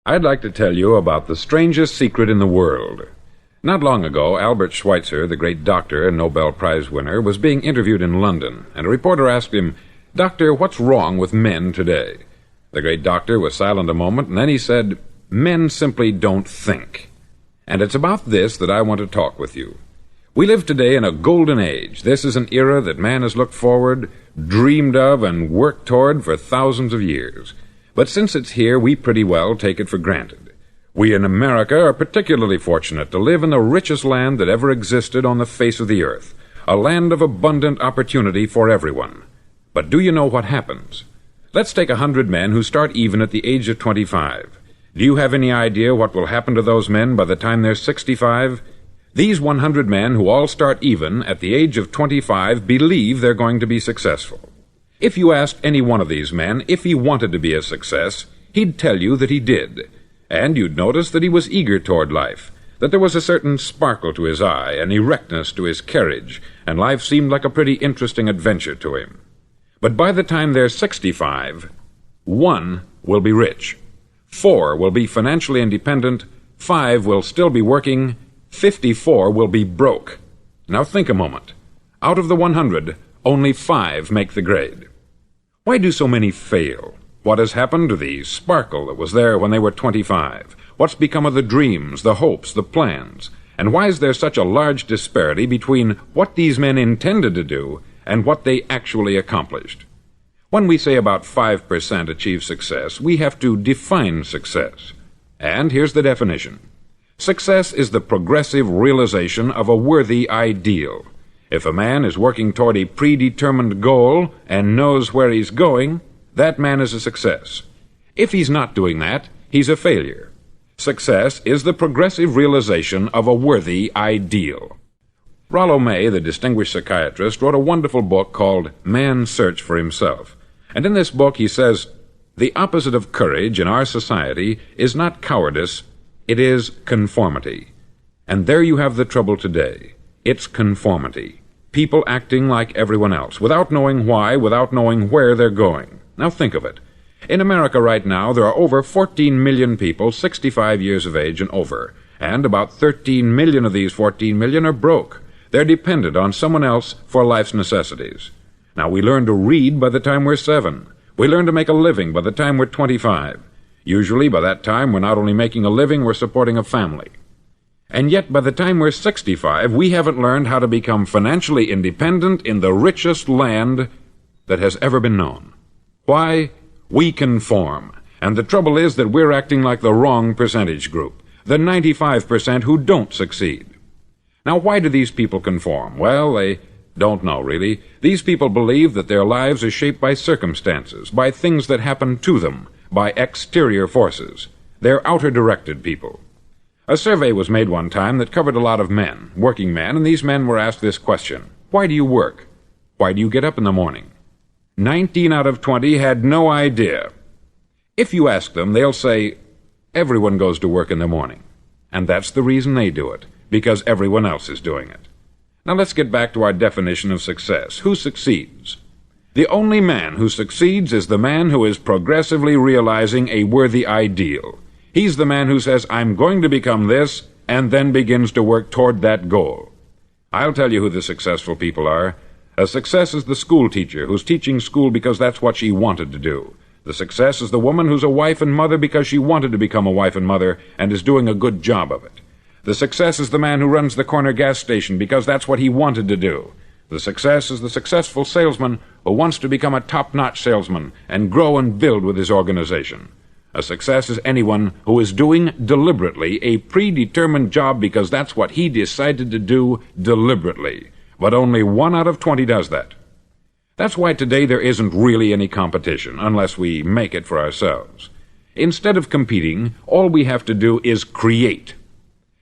I'd like to tell you about the strangest secret in the world. Not long ago, Albert Schweitzer, the great doctor and Nobel Prize winner, was being interviewed in London, and a reporter asked him, "Doctor, what's wrong with men today?" The great doctor was silent a moment, and then he said, "Men simply don't think." And it's about this that I want to talk with you. We live today in a golden age. This is an era that man has looked forward, dreamed of, and worked toward for thousands of years. But since it's here, we pretty well take it for granted. We in America are particularly fortunate to live in the richest land that ever existed on the face of the earth, a land of abundant opportunity for everyone. But do you know what happens? Let's take 100 men who start even at the age of 25. Do you have any idea what will happen to those men by the time they're 65? These 100 men who all start even at the age of 25 believe they're going to be successful. If you asked any one of these men if he wanted to be a success, he'd tell you that he did. And you'd notice that he was eager toward life, that there was a certain sparkle to his eye, an erectness to his carriage, and life seemed like a pretty interesting adventure to him. But by the time they're 65, 1 will be rich, 4 will be financially independent, 5 will still be working, 54 will be broke. Now think a moment. Out of the 100, only 5 make the grade. Why do so many fail? What has happened to the sparkle that was there when they were 25? What's become of the dreams, the hopes, the plans? And why is there such a large disparity between what these men intended to do and what they actually accomplished? When we say about 5% achieve success, we have to define success. And here's the definition. Success is the progressive realization of a worthy ideal. If a man is working toward a predetermined goal and knows where he's going, that man is a success. If he's not doing that, he's a failure. Success is the progressive realization of a worthy ideal. Rollo May, the distinguished psychiatrist, wrote a wonderful book called Man's Search for Himself. And in this book he says, the opposite of courage in our society is not cowardice, it is conformity. And there you have the trouble today. It's conformity. People acting like everyone else, without knowing why, without knowing where they're going. Now think of it. In America right now, there are over 14 million people 65 years of age and over, and about 13 million of these 14 million are broke. They're dependent on someone else for life's necessities. Now, we learn to read by the time we're 7. We learn to make a living by the time we're 25. Usually, by that time, we're not only making a living, we're supporting a family. And yet, by the time we're 65, we haven't learned how to become financially independent in the richest land that has ever been known. Why? We conform. And the trouble is that we're acting like the wrong percentage group, the 95% who don't succeed. Now, why do these people conform? Well, they don't know, really. These people believe that their lives are shaped by circumstances, by things that happen to them, by exterior forces. They're outer-directed people. A survey was made one time that covered a lot of men, working men, and these men were asked this question. Why do you work? Why do you get up in the morning? 19 out of 20 had no idea. If you ask them, they'll say, everyone goes to work in the morning. And that's the reason they do it, because everyone else is doing it. Now let's get back to our definition of success. Who succeeds? The only man who succeeds is the man who is progressively realizing a worthy ideal. He's the man who says, I'm going to become this, and then begins to work toward that goal. I'll tell you who the successful people are. A success is the school teacher who's teaching school because that's what she wanted to do. The success is the woman who's a wife and mother because she wanted to become a wife and mother and is doing a good job of it. The success is the man who runs the corner gas station because that's what he wanted to do. The success is the successful salesman who wants to become a top-notch salesman and grow and build with his organization. A success is anyone who is doing deliberately a predetermined job because that's what he decided to do deliberately. But only 1 out of 20 does that. That's why today there isn't really any competition, unless we make it for ourselves. Instead of competing, all we have to do is create.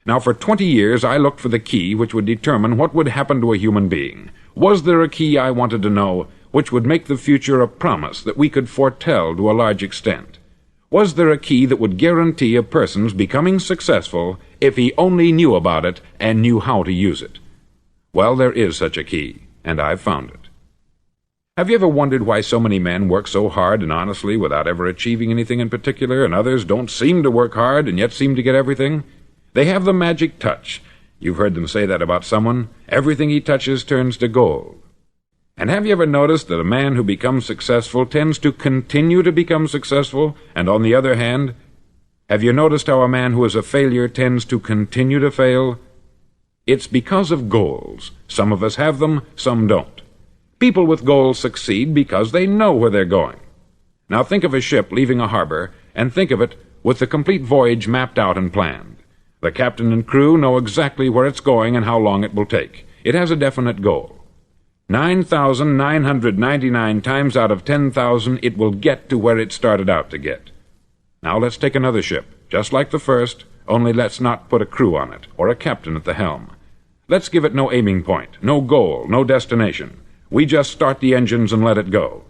Now, for 20 years, I looked for the key which would determine what would happen to a human being. Was there a key I wanted to know which would make the future a promise that we could foretell to a large extent? Was there a key that would guarantee a person's becoming successful if he only knew about it and knew how to use it? Well, there is such a key, and I've found it. Have you ever wondered why so many men work so hard and honestly without ever achieving anything in particular, and others don't seem to work hard and yet seem to get everything? They have the magic touch. You've heard them say that about someone. Everything he touches turns to gold. And have you ever noticed that a man who becomes successful tends to continue to become successful, and on the other hand, have you noticed how a man who is a failure tends to continue to fail? It's because of goals. Some of us have them, some don't. People with goals succeed because they know where they're going. Now think of a ship leaving a harbor, and think of it with the complete voyage mapped out and planned. The captain and crew know exactly where it's going and how long it will take. It has a definite goal. 9,999 times out of 10,000 it will get to where it started out to get. Now let's take another ship, just like the first, only let's not put a crew on it, or a captain at the helm. Let's give it no aiming point, no goal, no destination. We just start the engines and let it go.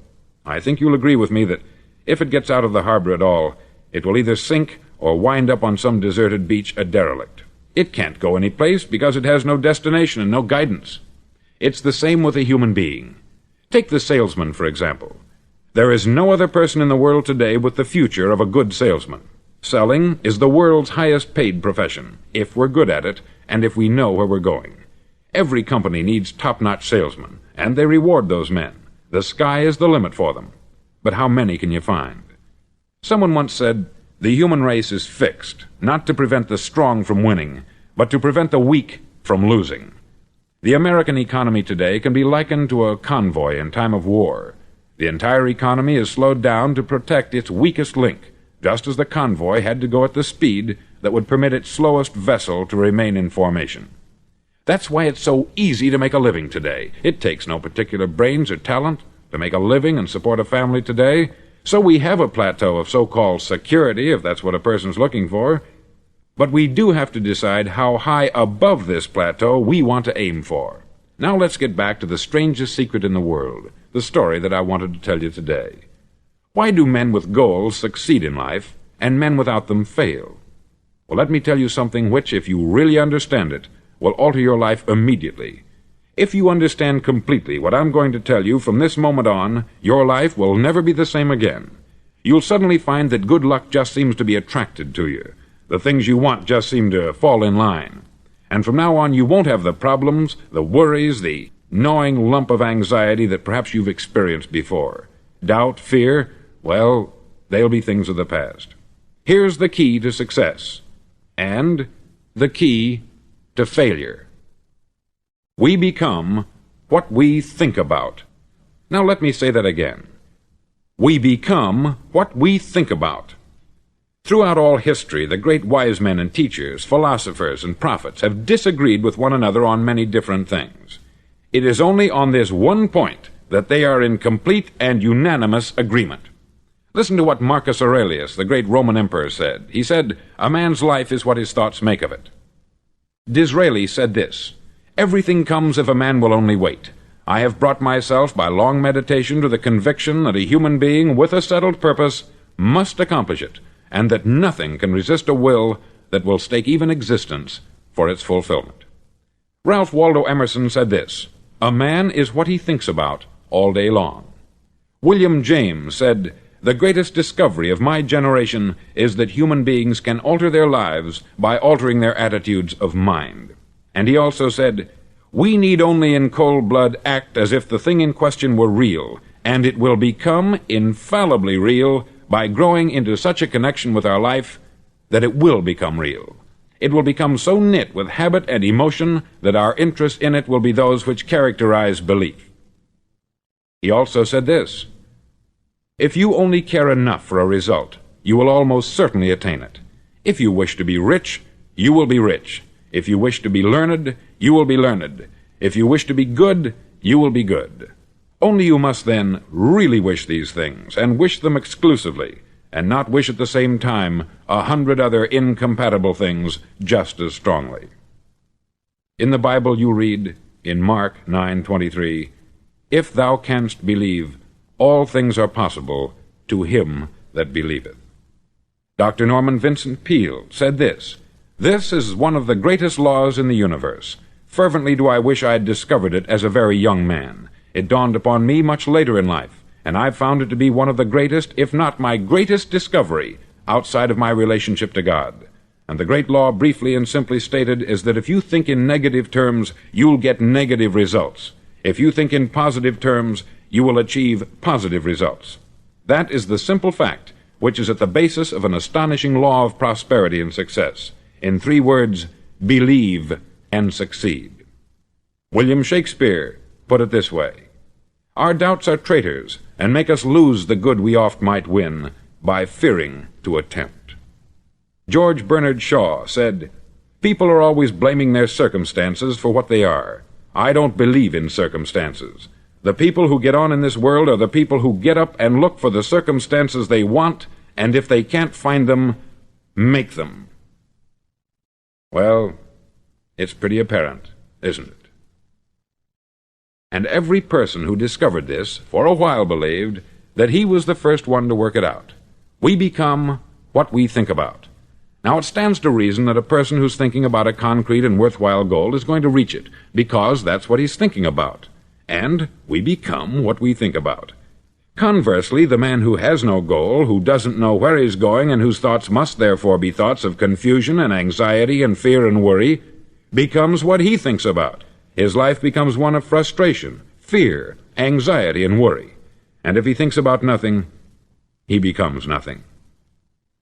I think you'll agree with me that if it gets out of the harbor at all, it will either sink or wind up on some deserted beach a derelict. It can't go any place because it has no destination and no guidance. It's the same with a human being. Take the salesman, for example. There is no other person in the world today with the future of a good salesman. Selling is the world's highest paid profession, if we're good at it, and if we know where we're going. Every company needs top-notch salesmen, and they reward those men. The sky is the limit for them. But how many can you find? Someone once said, the human race is fixed, not to prevent the strong from winning, but to prevent the weak from losing. The American economy today can be likened to a convoy in time of war. The entire economy is slowed down to protect its weakest link, just as the convoy had to go at the speed that would permit its slowest vessel to remain in formation. That's why it's so easy to make a living today. It takes no particular brains or talent to make a living and support a family today, so we have a plateau of so-called security, if that's what a person's looking for. But we do have to decide how high above this plateau we want to aim for. Now let's get back to the strangest secret in the world, the story that I wanted to tell you today. Why do men with goals succeed in life, and men without them fail? Well, let me tell you something which, if you really understand it, will alter your life immediately. If you understand completely what I'm going to tell you from this moment on, your life will never be the same again. You'll suddenly find that good luck just seems to be attracted to you. The things you want just seem to fall in line. And from now on, you won't have the problems, the worries, the gnawing lump of anxiety that perhaps you've experienced before. Doubt, fear, well, they'll be things of the past. Here's the key to success, and the key to failure. We become what we think about. Now let me say that again. We become what we think about. Throughout all history, the great wise men and teachers, philosophers and prophets have disagreed with one another on many different things. It is only on this one point that they are in complete and unanimous agreement. Listen to what Marcus Aurelius, the great Roman emperor, said. He said, "A man's life is what his thoughts make of it." Disraeli said this, "Everything comes if a man will only wait. I have brought myself by long meditation to the conviction that a human being with a settled purpose must accomplish it, and that nothing can resist a will that will stake even existence for its fulfillment." Ralph Waldo Emerson said this, "A man is what he thinks about all day long." William James said, "The greatest discovery of my generation is that human beings can alter their lives by altering their attitudes of mind." And he also said, "We need only in cold blood act as if the thing in question were real, and it will become infallibly real by growing into such a connection with our life that it will become real. It will become so knit with habit and emotion that our interest in it will be those which characterize belief." He also said this, "If you only care enough for a result, you will almost certainly attain it. If you wish to be rich, you will be rich. If you wish to be learned, you will be learned. If you wish to be good, you will be good. Only you must then really wish these things, and wish them exclusively, and not wish at the same time 100 other incompatible things just as strongly." In the Bible you read, in Mark 9:23, "If thou canst believe, all things are possible to him that believeth." Dr. Norman Vincent Peale said this, "This is one of the greatest laws in the universe. Fervently do I wish I had discovered it as a very young man. It dawned upon me much later in life, and I've found it to be one of the greatest, if not my greatest discovery, outside of my relationship to God. And the great law, briefly and simply stated, is that if you think in negative terms, you'll get negative results. If you think in positive terms, you will achieve positive results. That is the simple fact which is at the basis of an astonishing law of prosperity and success. In 3 words, believe and succeed. William Shakespeare put it this way: "Our doubts are traitors, and make us lose the good we oft might win, by fearing to attempt." George Bernard Shaw said, "People are always blaming their circumstances for what they are. I don't believe in circumstances. The people who get on in this world are the people who get up and look for the circumstances they want, and if they can't find them, make them." Well, it's pretty apparent, isn't it? And every person who discovered this for a while believed that he was the first one to work it out. We become what we think about. Now, it stands to reason that a person who's thinking about a concrete and worthwhile goal is going to reach it, because that's what he's thinking about. And we become what we think about. Conversely, the man who has no goal, who doesn't know where he's going, and whose thoughts must therefore be thoughts of confusion and anxiety and fear and worry, becomes what he thinks about. His life becomes one of frustration, fear, anxiety, and worry. And if he thinks about nothing, he becomes nothing.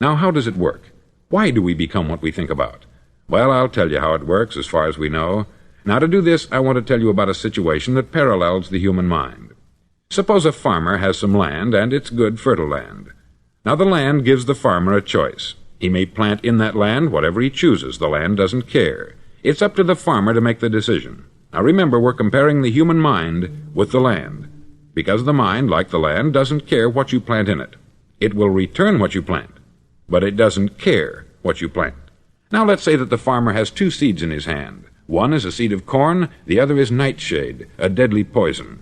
Now, how does it work? Why do we become what we think about? Well, I'll tell you how it works as far as we know. Now, to do this, I want to tell you about a situation that parallels the human mind. Suppose a farmer has some land, and it's good, fertile land. Now, the land gives the farmer a choice. He may plant in that land whatever he chooses. The land doesn't care. It's up to the farmer to make the decision. Now, remember, we're comparing the human mind with the land, because the mind, like the land, doesn't care what you plant in it. It will return what you plant, but it doesn't care what you plant. Now, let's say that the farmer has 2 seeds in his hand. One is a seed of corn, the other is nightshade, a deadly poison.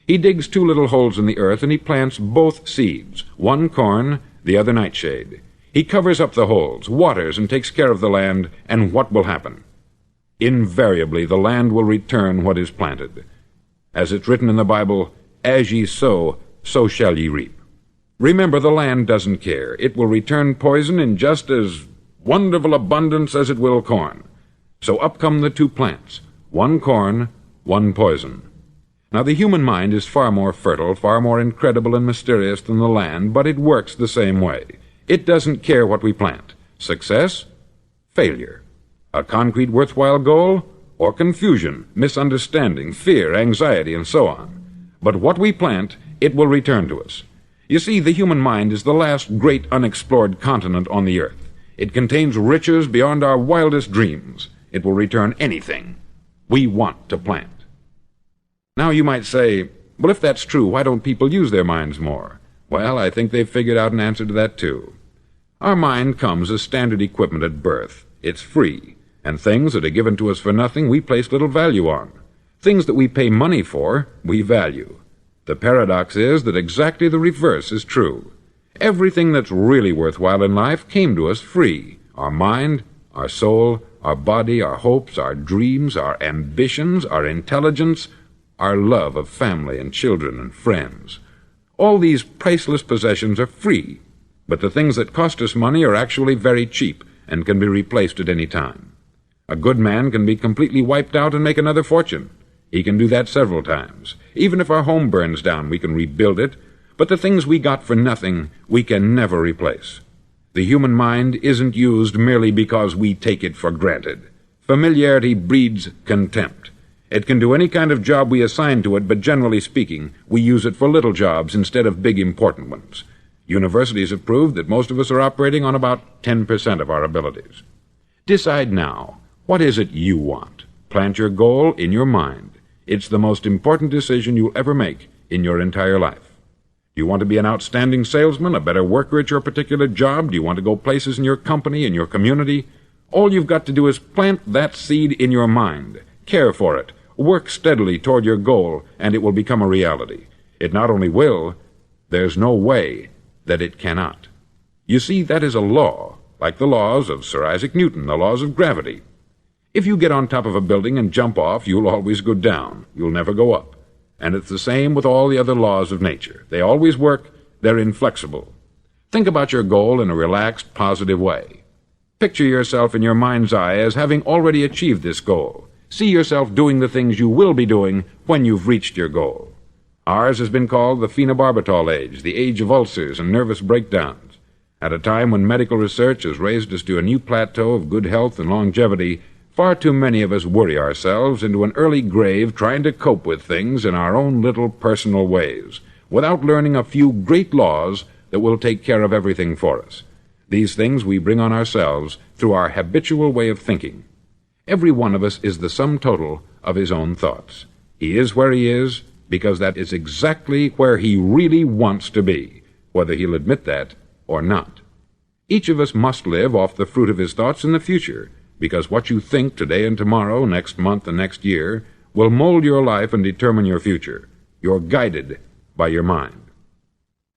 He digs 2 little holes in the earth, and he plants both seeds, one corn, the other nightshade. He covers up the holes, waters, and takes care of the land, and what will happen? Invariably, the land will return what is planted. As it's written in the Bible, "As ye sow, so shall ye reap." Remember, the land doesn't care. It will return poison in just as wonderful abundance as it will corn. So up come the 2 plants, one corn, one poison. Now, the human mind is far more fertile, far more incredible and mysterious than the land, but it works the same way. It doesn't care what we plant. Success, failure. A concrete, worthwhile goal, or confusion, misunderstanding, fear, anxiety, and so on. But what we plant, it will return to us. You see, the human mind is the last great unexplored continent on the earth. It contains riches beyond our wildest dreams. It will return anything we want to plant. Now, you might say, well, if that's true, why don't people use their minds more? Well, I think they've figured out an answer to that, too. Our mind comes as standard equipment at birth. It's free, and things that are given to us for nothing we place little value on. Things that we pay money for, we value. The paradox is that exactly the reverse is true. Everything that's really worthwhile in life came to us free. Our mind, our soul, our body, our hopes, our dreams, our ambitions, our intelligence, our love of family and children and friends. All these priceless possessions are free, but the things that cost us money are actually very cheap and can be replaced at any time. A good man can be completely wiped out and make another fortune. He can do that several times. Even if our home burns down, we can rebuild it, but the things we got for nothing, we can never replace. The human mind isn't used merely because we take it for granted. Familiarity breeds contempt. It can do any kind of job we assign to it, but generally speaking, we use it for little jobs instead of big important ones. Universities have proved that most of us are operating on about 10% of our abilities. Decide now, what is it you want? Plant your goal in your mind. It's the most important decision you'll ever make in your entire life. Do you want to be an outstanding salesman, a better worker at your particular job? Do you want to go places in your company, in your community? All you've got to do is plant that seed in your mind. Care for it. Work steadily toward your goal, and it will become a reality. It not only will, there's no way that it cannot. You see, that is a law, like the laws of Sir Isaac Newton, the laws of gravity. If you get on top of a building and jump off, you'll always go down. You'll never go up. And it's the same with all the other laws of nature. They always work, they're inflexible. Think about your goal in a relaxed, positive way. Picture yourself in your mind's eye as having already achieved this goal. See yourself doing the things you will be doing when you've reached your goal. Ours has been called the phenobarbital age, the age of ulcers and nervous breakdowns. At a time when medical research has raised us to a new plateau of good health and longevity, far too many of us worry ourselves into an early grave trying to cope with things in our own little personal ways, without learning a few great laws that will take care of everything for us. These things we bring on ourselves through our habitual way of thinking. Every one of us is the sum total of his own thoughts. He is where he is because that is exactly where he really wants to be, whether he'll admit that or not. Each of us must live off the fruit of his thoughts in the future, because what you think today and tomorrow, next month and next year, will mold your life and determine your future. You're guided by your mind.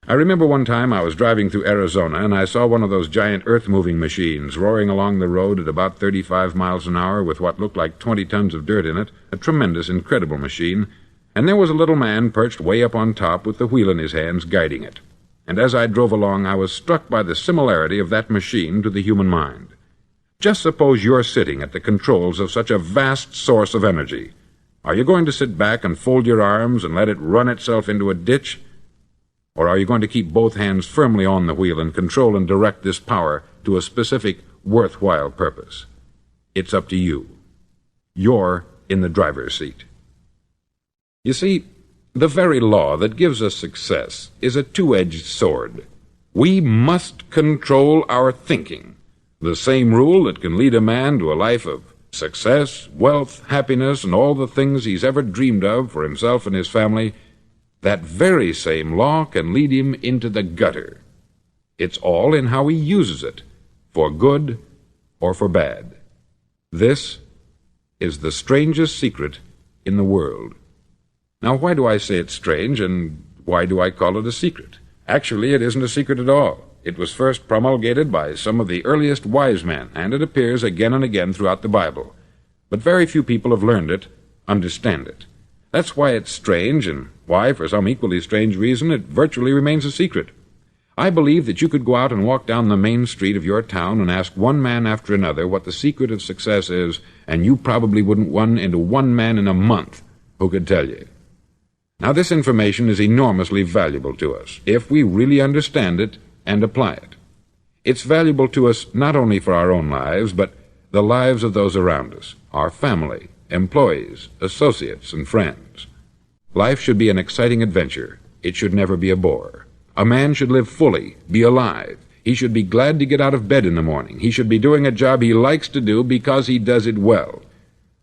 I remember one time I was driving through Arizona and I saw one of those giant earth-moving machines roaring along the road at about 35 miles an hour with what looked like 20 tons of dirt in it, a tremendous, incredible machine, and there was a little man perched way up on top with the wheel in his hands guiding it. And as I drove along, I was struck by the similarity of that machine to the human mind. Just suppose you're sitting at the controls of such a vast source of energy. Are you going to sit back and fold your arms and let it run itself into a ditch? Or are you going to keep both hands firmly on the wheel and control and direct this power to a specific, worthwhile purpose? It's up to you. You're in the driver's seat. You see, the very law that gives us success is a two-edged sword. We must control our thinking. The same rule that can lead a man to a life of success, wealth, happiness, and all the things he's ever dreamed of for himself and his family, that very same law can lead him into the gutter. It's all in how he uses it, for good or for bad. This is the strangest secret in the world. Now, why do I say it's strange, and why do I call it a secret? Actually, it isn't a secret at all. It was first promulgated by some of the earliest wise men, and it appears again and again throughout the Bible. But very few people have learned it, understand it. That's why it's strange, and why, for some equally strange reason, it virtually remains a secret. I believe that you could go out and walk down the main street of your town and ask one man after another what the secret of success is, and you probably wouldn't run into one man in a month who could tell you. Now, this information is enormously valuable to us, if we really understand it and apply it. It's valuable to us not only for our own lives, but the lives of those around us, our family, employees, associates, and friends. Life should be an exciting adventure. It should never be a bore. A man should live fully, be alive. He should be glad to get out of bed in the morning. He should be doing a job he likes to do because he does it well.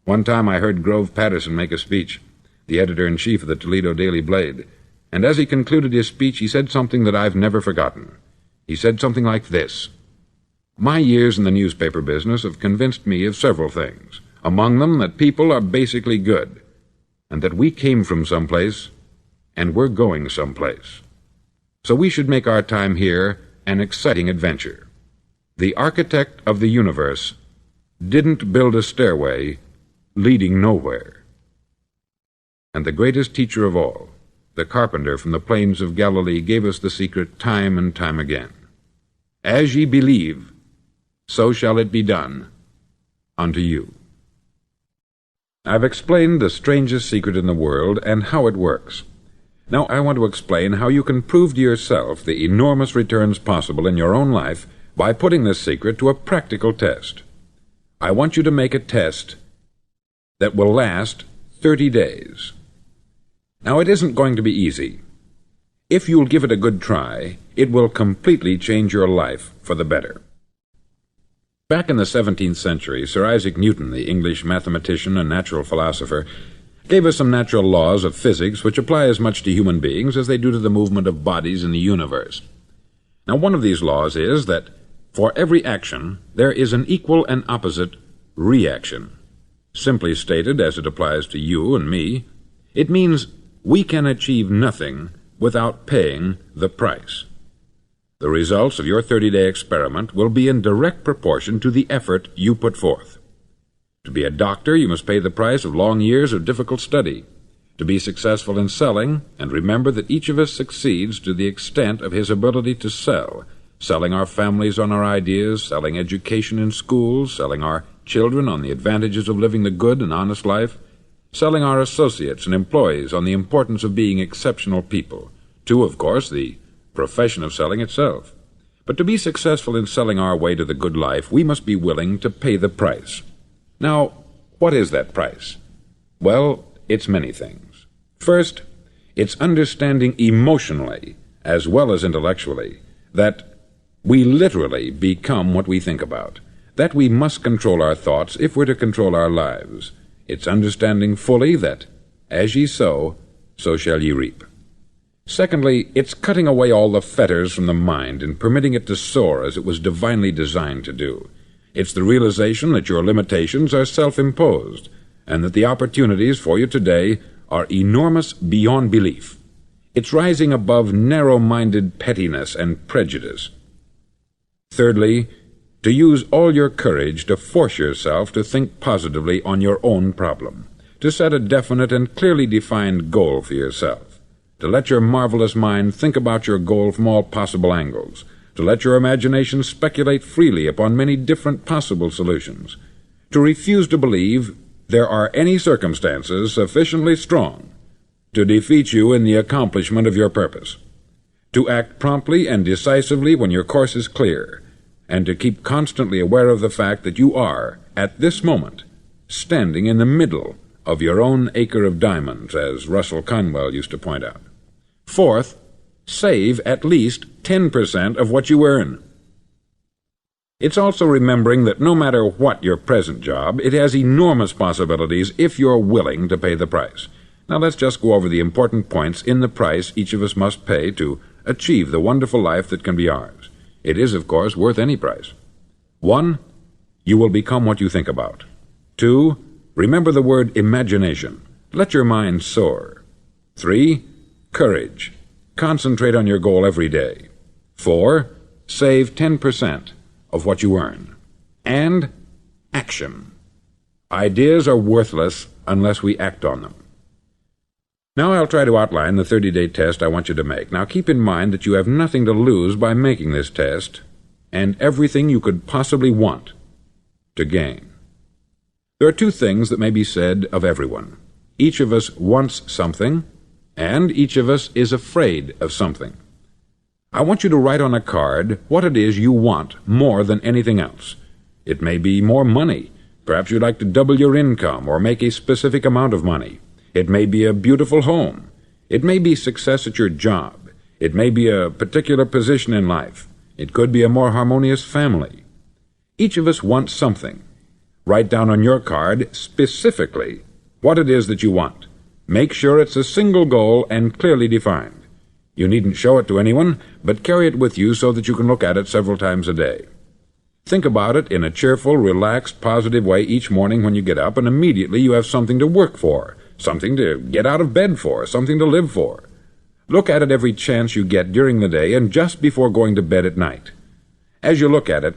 One time I heard Grove Patterson make a speech, the editor-in-chief of the Toledo Daily Blade, and as he concluded his speech, he said something that I've never forgotten. He said something like this: "My years in the newspaper business have convinced me of several things, among them that people are basically good, and that we came from someplace, and we're going someplace. So we should make our time here an exciting adventure. The architect of the universe didn't build a stairway leading nowhere." And the greatest teacher of all, the carpenter from the plains of Galilee, gave us the secret time and time again. As ye believe, so shall it be done unto you. I've explained the strangest secret in the world and how it works. Now I want to explain how you can prove to yourself the enormous returns possible in your own life by putting this secret to a practical test. I want you to make a test that will last 30 days. Now, it isn't going to be easy. If you'll give it a good try, it will completely change your life for the better. Back in the 17th century, Sir Isaac Newton, the English mathematician and natural philosopher, gave us some natural laws of physics which apply as much to human beings as they do to the movement of bodies in the universe. Now, one of these laws is that for every action, there is an equal and opposite reaction. Simply stated, as it applies to you and me, it means we can achieve nothing without paying the price. The results of your 30-day experiment will be in direct proportion to the effort you put forth. To be a doctor, you must pay the price of long years of difficult study. To be successful in selling, and remember that each of us succeeds to the extent of his ability to sell, selling our families on our ideas, selling education in schools, selling our children on the advantages of living the good and honest life, selling our associates and employees on the importance of being exceptional people, to, of course, the profession of selling itself. But to be successful in selling our way to the good life, we must be willing to pay the price. Now, what is that price? Well, it's many things. First, it's understanding emotionally, as well as intellectually, that we literally become what we think about, that we must control our thoughts if we're to control our lives. It's understanding fully that, as ye sow, so shall ye reap. Secondly, it's cutting away all the fetters from the mind and permitting it to soar as it was divinely designed to do. It's the realization that your limitations are self-imposed, and that the opportunities for you today are enormous beyond belief. It's rising above narrow-minded pettiness and prejudice. Thirdly, to use all your courage to force yourself to think positively on your own problem, to set a definite and clearly defined goal for yourself, to let your marvelous mind think about your goal from all possible angles, to let your imagination speculate freely upon many different possible solutions, to refuse to believe there are any circumstances sufficiently strong to defeat you in the accomplishment of your purpose, to act promptly and decisively when your course is clear, and to keep constantly aware of the fact that you are, at this moment, standing in the middle of your own acre of diamonds, as Russell Conwell used to point out. Fourth, save at least 10% of what you earn. It's also remembering that no matter what your present job, it has enormous possibilities if you're willing to pay the price. Now let's just go over the important points in the price each of us must pay to achieve the wonderful life that can be ours. It is, of course, worth any price. 1. You will become what you think about. 2. Remember the word imagination. Let your mind soar. 3. Courage. Concentrate on your goal every day. 4. Save 10% of what you earn. And action. Ideas are worthless unless we act on them. Now I'll try to outline the 30-day test I want you to make. Now keep in mind that you have nothing to lose by making this test, and everything you could possibly want to gain. There are two things that may be said of everyone. Each of us wants something, and each of us is afraid of something. I want you to write on a card what it is you want more than anything else. It may be more money. Perhaps you'd like to double your income or make a specific amount of money. It may be a beautiful home. It may be success at your job. It may be a particular position in life. It could be a more harmonious family. Each of us wants something. Write down on your card specifically what it is that you want. Make sure it's a single goal and clearly defined. You needn't show it to anyone, but carry it with you so that you can look at it several times a day. Think about it in a cheerful, relaxed, positive way each morning when you get up, and immediately you have something to work for, something to get out of bed for, something to live for. Look at it every chance you get during the day and just before going to bed at night. As you look at it,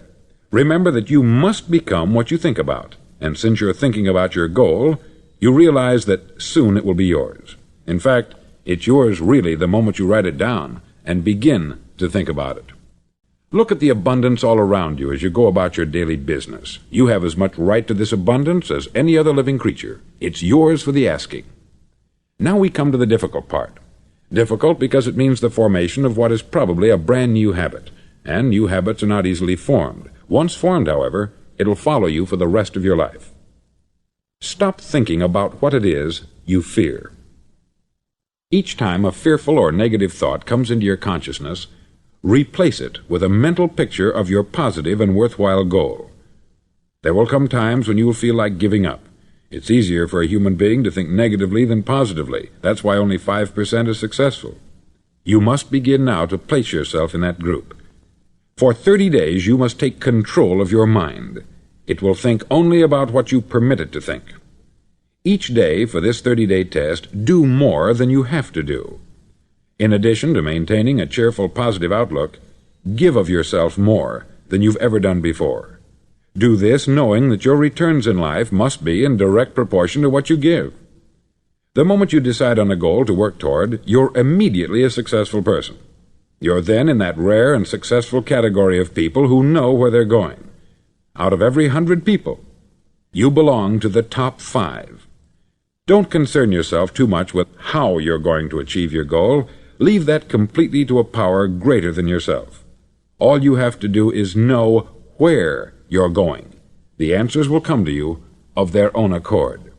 remember that you must become what you think about, and since you're thinking about your goal, you realize that soon it will be yours. In fact, it's yours really the moment you write it down and begin to think about it. Look at the abundance all around you as you go about your daily business. You have as much right to this abundance as any other living creature. It's yours for the asking. Now we come to the difficult part. Difficult because it means the formation of what is probably a brand new habit, and new habits are not easily formed. Once formed, however, it'll follow you for the rest of your life. Stop thinking about what it is you fear. Each time a fearful or negative thought comes into your consciousness, replace it with a mental picture of your positive and worthwhile goal. There will come times when you will feel like giving up. It's easier for a human being to think negatively than positively. That's why only 5% is successful. You must begin now to place yourself in that group. For 30 days you must take control of your mind. It will think only about what you permit it to think. Each day for this 30-day test, do more than you have to do. In addition to maintaining a cheerful, positive outlook, give of yourself more than you've ever done before. Do this knowing that your returns in life must be in direct proportion to what you give. The moment you decide on a goal to work toward, you're immediately a successful person. You're then in that rare and successful category of people who know where they're going. Out of every 100 people, you belong to the top 5. Don't concern yourself too much with how you're going to achieve your goal. Leave that completely to a power greater than yourself. All you have to do is know where you're going. The answers will come to you of their own accord.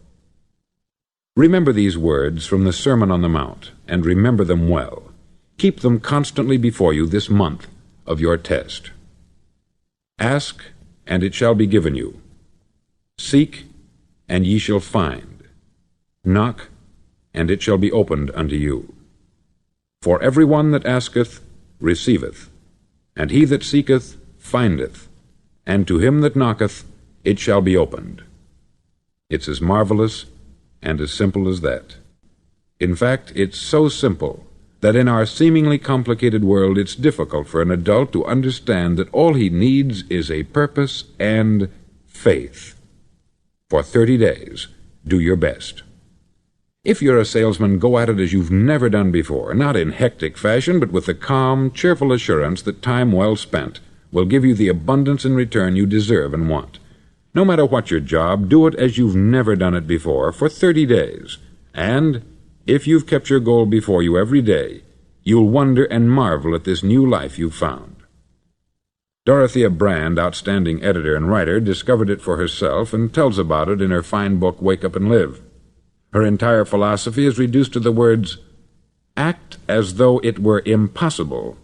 Remember these words from the Sermon on the Mount, and remember them well. Keep them constantly before you this month of your test. Ask, and it shall be given you. Seek, and ye shall find. Knock, and it shall be opened unto you. For every one that asketh receiveth, and he that seeketh findeth, and to him that knocketh it shall be opened. It's as marvelous and as simple as that. In fact, it's so simple that in our seemingly complicated world it's difficult for an adult to understand that all he needs is a purpose and faith. For 30 days, do your best. If you're a salesman, go at it as you've never done before, not in hectic fashion, but with the calm, cheerful assurance that time well spent will give you the abundance in return you deserve and want. No matter what your job, do it as you've never done it before for 30 days. And if you've kept your goal before you every day, you'll wonder and marvel at this new life you've found. Dorothea Brand, outstanding editor and writer, discovered it for herself and tells about it in her fine book, Wake Up and Live. Her entire philosophy is reduced to the words, act as though it were impossible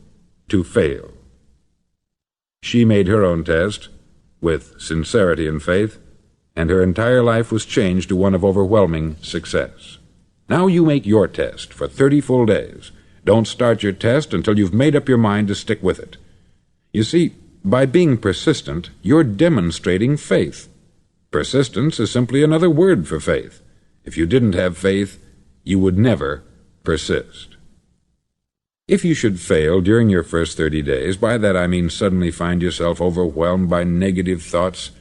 to fail. She made her own test with sincerity and faith, and her entire life was changed to one of overwhelming success. Now you make your test for 30 full days. Don't start your test until you've made up your mind to stick with it. You see, by being persistent, you're demonstrating faith. Persistence is simply another word for faith. If you didn't have faith, you would never persist. If you should fail during your first 30 days, by that I mean suddenly find yourself overwhelmed by negative thoughts,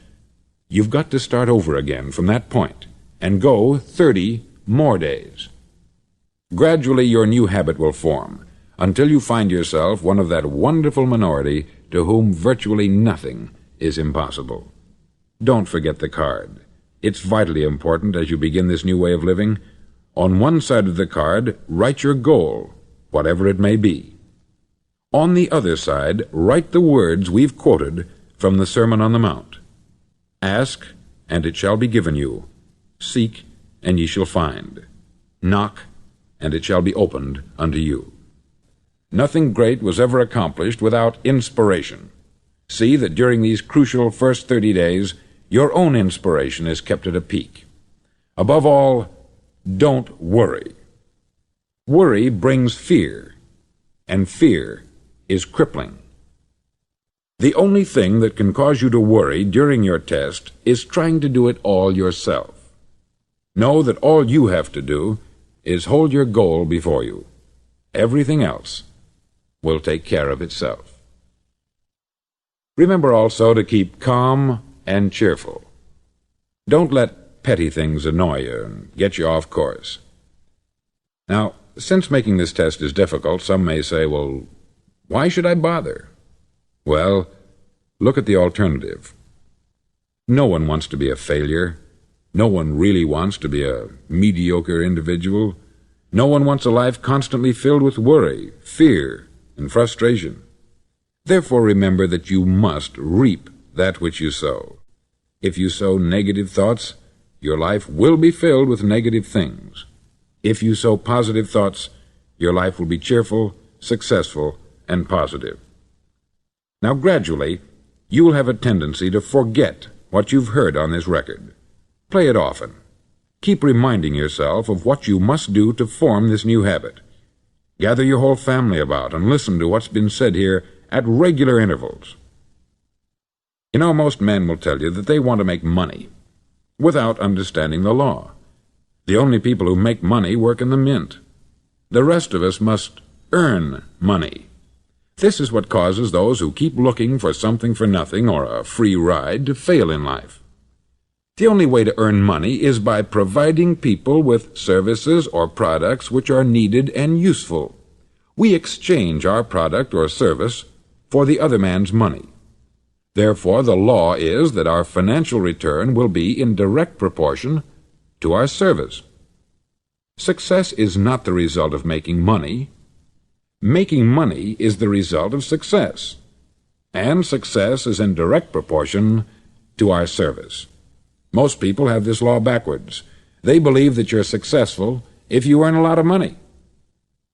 you've got to start over again from that point and go 30 more days. Gradually your new habit will form until you find yourself one of that wonderful minority to whom virtually nothing is impossible. Don't forget the card. It's vitally important as you begin this new way of living. On one side of the card, write your goal, whatever it may be. On the other side, write the words we've quoted from the Sermon on the Mount. Ask, and it shall be given you. Seek, and ye shall find. Knock, and it shall be opened unto you. Nothing great was ever accomplished without inspiration. See that during these crucial first 30 days, your own inspiration is kept at a peak. Above all, don't worry. Worry brings fear, and fear is crippling. The only thing that can cause you to worry during your test is trying to do it all yourself. Know that all you have to do is hold your goal before you. Everything else will take care of itself. Remember also to keep calm and cheerful. Don't let petty things annoy you and get you off course. Now, since making this test is difficult, some may say, well, why should I bother? Well, look at the alternative. No one wants to be a failure. No one really wants to be a mediocre individual. No one wants a life constantly filled with worry, fear, and frustration. Therefore, remember that you must reap that which you sow. If you sow negative thoughts, your life will be filled with negative things. If you sow positive thoughts, your life will be cheerful, successful, and positive. Now, gradually, you will have a tendency to forget what you've heard on this record. Play it often. Keep reminding yourself of what you must do to form this new habit. Gather your whole family about and listen to what's been said here at regular intervals. You know, most men will tell you that they want to make money without understanding the law. The only people who make money work in the mint. The rest of us must earn money. This is what causes those who keep looking for something for nothing or a free ride to fail in life. The only way to earn money is by providing people with services or products which are needed and useful. We exchange our product or service for the other man's money. Therefore, the law is that our financial return will be in direct proportion to our service. Success is not the result of making money. Making money is the result of success, and success is in direct proportion to our service. Most people have this law backwards. They believe that you're successful if you earn a lot of money.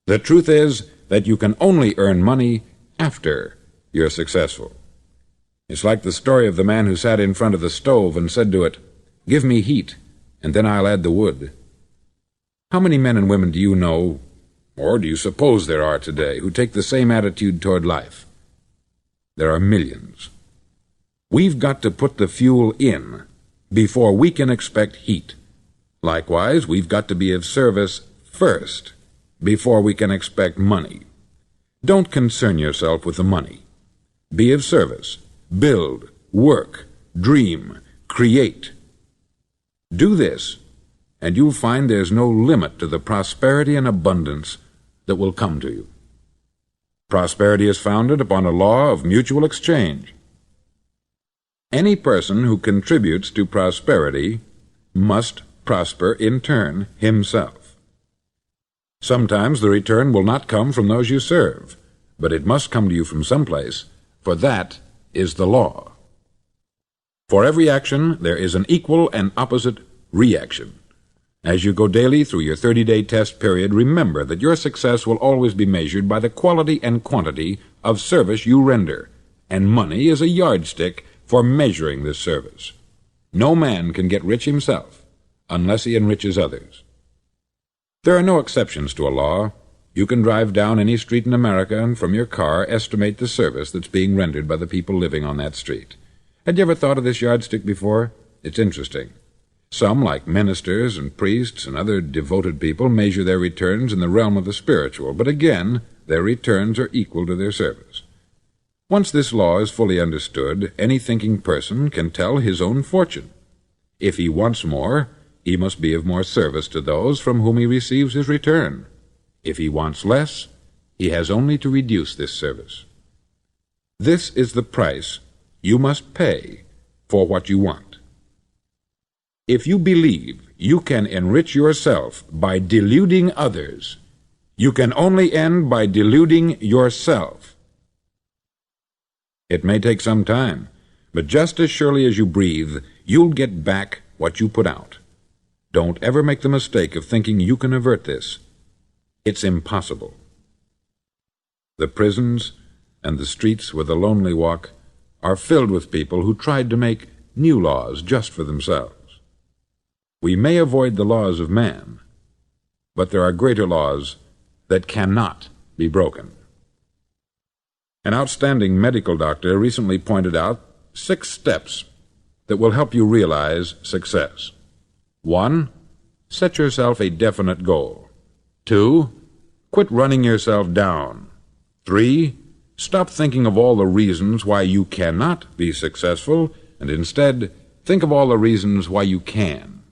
The truth is that you can only earn money after you're successful. It's like the story of the man who sat in front of the stove and said to it, "Give me heat, and then I'll add the wood." How many men and women do you know, or do you suppose there are today, who take the same attitude toward life? There are millions. We've got to put the fuel in before we can expect heat. Likewise, we've got to be of service first before we can expect money. Don't concern yourself with the money. Be of service. Build, work, dream, create. Do this, and you'll find there's no limit to the prosperity and abundance that will come to you. Prosperity is founded upon a law of mutual exchange. Any person who contributes to prosperity must prosper in turn himself. Sometimes the return will not come from those you serve, but it must come to you from someplace, for that is the law. For every action there is an equal and opposite reaction. As you go daily through your 30-day test period, remember that your success will always be measured by the quality and quantity of service you render, and money is a yardstick for measuring this service. No man can get rich himself unless he enriches others. There are no exceptions to a law. You can drive down any street in America and from your car estimate the service that's being rendered by the people living on that street. Had you ever thought of this yardstick before? It's interesting. Some, like ministers and priests and other devoted people, measure their returns in the realm of the spiritual, but again, their returns are equal to their service. Once this law is fully understood, any thinking person can tell his own fortune. If he wants more, he must be of more service to those from whom he receives his return. If he wants less, he has only to reduce this service. This is the price you must pay for what you want. If you believe you can enrich yourself by deluding others, you can only end by deluding yourself. It may take some time, but just as surely as you breathe, you'll get back what you put out. Don't ever make the mistake of thinking you can avert this. It's impossible. The prisons and the streets where the lonely walk are filled with people who tried to make new laws just for themselves. We may avoid the laws of man, but there are greater laws that cannot be broken. An outstanding medical doctor recently pointed out 6 steps that will help you realize success. 1. Set yourself a definite goal. 2. Quit running yourself down. 3. Stop thinking of all the reasons why you cannot be successful, and instead think of all the reasons why you can.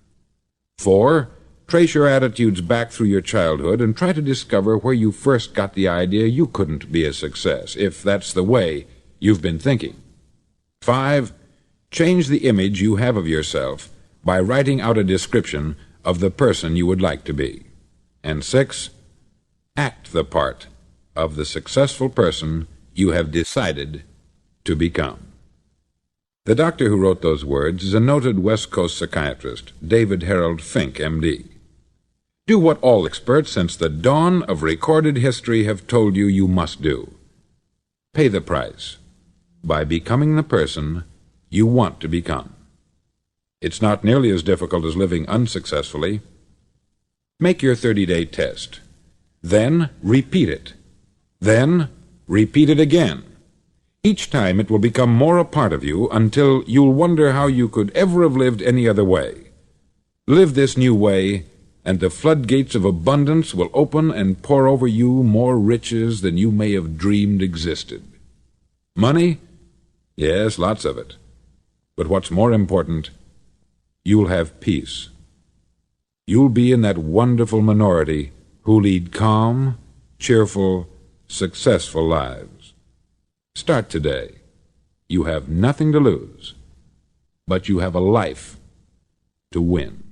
4. Trace your attitudes back through your childhood and try to discover where you first got the idea you couldn't be a success, if that's the way you've been thinking. 5. Change the image you have of yourself by writing out a description of the person you would like to be. And 6. Act the part of the successful person you have decided to become. The doctor who wrote those words is a noted West Coast psychiatrist, David Harold Fink, M.D. Do what all experts since the dawn of recorded history have told you you must do. Pay the price by becoming the person you want to become. It's not nearly as difficult as living unsuccessfully. Make your 30-day test. Then repeat it. Then repeat it again. Each time it will become more a part of you until you'll wonder how you could ever have lived any other way. Live this new way, and the floodgates of abundance will open and pour over you more riches than you may have dreamed existed. Money? Yes, lots of it. But what's more important, you'll have peace. You'll be in that wonderful minority who lead calm, cheerful, successful lives. Start today. You have nothing to lose, but you have a life to win.